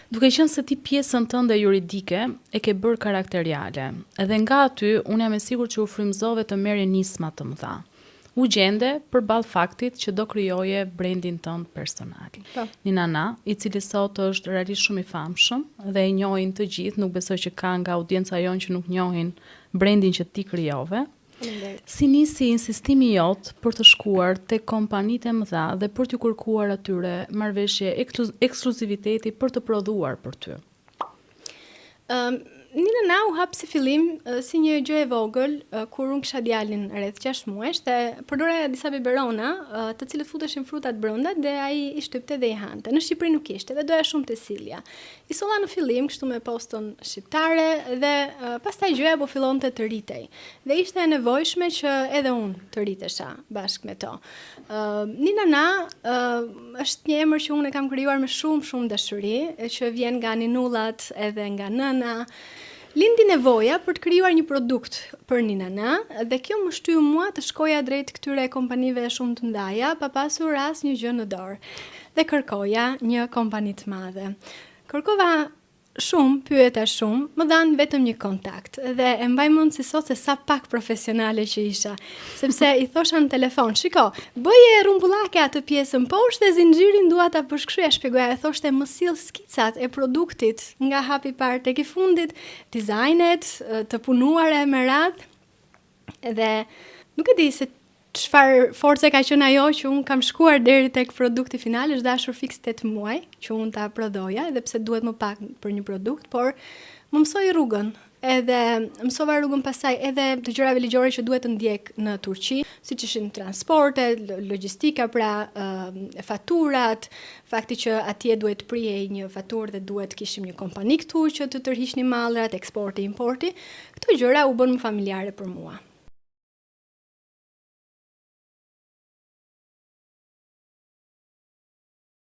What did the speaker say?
Duke qenë se ti pjesën tënde juridike e ke bërë karakteriale, edhe nga aty unë jam e sigurt që u frymëzove të merrje nisma të mëdha. U gjende përballë faktit që do krijoje brandin tënd personal. Ninana, i cili sot është realisht shumë i famshëm dhe e njohin të gjithë, nuk besoj që ka nga audienca jonë që nuk njohin brandin që ti krijove. Si nisi insistimi jot për të shkuar tek kompanitë e mëdha dhe për t'ju kërkuar atyre marrëveshje ekskluziviteti për të prodhuar për ty? Ninana u hap si fillim si një gjë e vogël kur unë kisha djalin rreth 6 muajsh dhe përdora disa biberona të cilët futeshin frutat brenda dhe ai i shtypte dhe i hante. Në Shqipëri nuk ishte dhe doja shumë te Silja. I solla në fillim kështu me poston shqiptare dhe pastaj gjëja po fillonte të rritej. Dhe ishte e nevojshme që edhe unë të rritesha bashkë me to. Ninana është një emër që unë e kam krijuar me shumë dashuri, që vjen nga ninullat edhe nga nëna. Lindi nevoja për të krijuar një produkt për Ninana dhe kjo më shtyu mua të shkoja drejt këtyre kompanive shumë të ndaja pa pasur asnjë gjë në dorë. Dhe kërkoja një kompani të madhe. Kërkova shumë, pyeta shumë, më dhanë vetëm një kontakt dhe e mbaj mend si sot se sa pak profesionale që isha, sepse i thosha në telefon, shiko, bëje rrumbullake atë pjesën poshtë dhe zinxhirin dua ta përshkruaja, shpjegoja, e thoshte më sill skicat e produktit nga hapi parë tek i fundit, dizajnet të punuara me radhë dhe nuk e di se çfarë force ka qenë ajo që unë kam shkuar deri tek produkti final, është dashur fiks 8 muaj që unë ta prodhoja, edhe pse duhet më pak për një produkt, por më mësoi rrugën. Edhe mësova rrugën pasaj edhe të gjërave ligjore që duhet të ndjek në Turqi, siç ishin transportet, logjistika, pra faturat, fakti që atje duhet prihej një faturë dhe duhet kishim një kompani këtu që të tërhiqnin mallrat, eksporti, importi. Këto gjëra u bën më familjare për mua.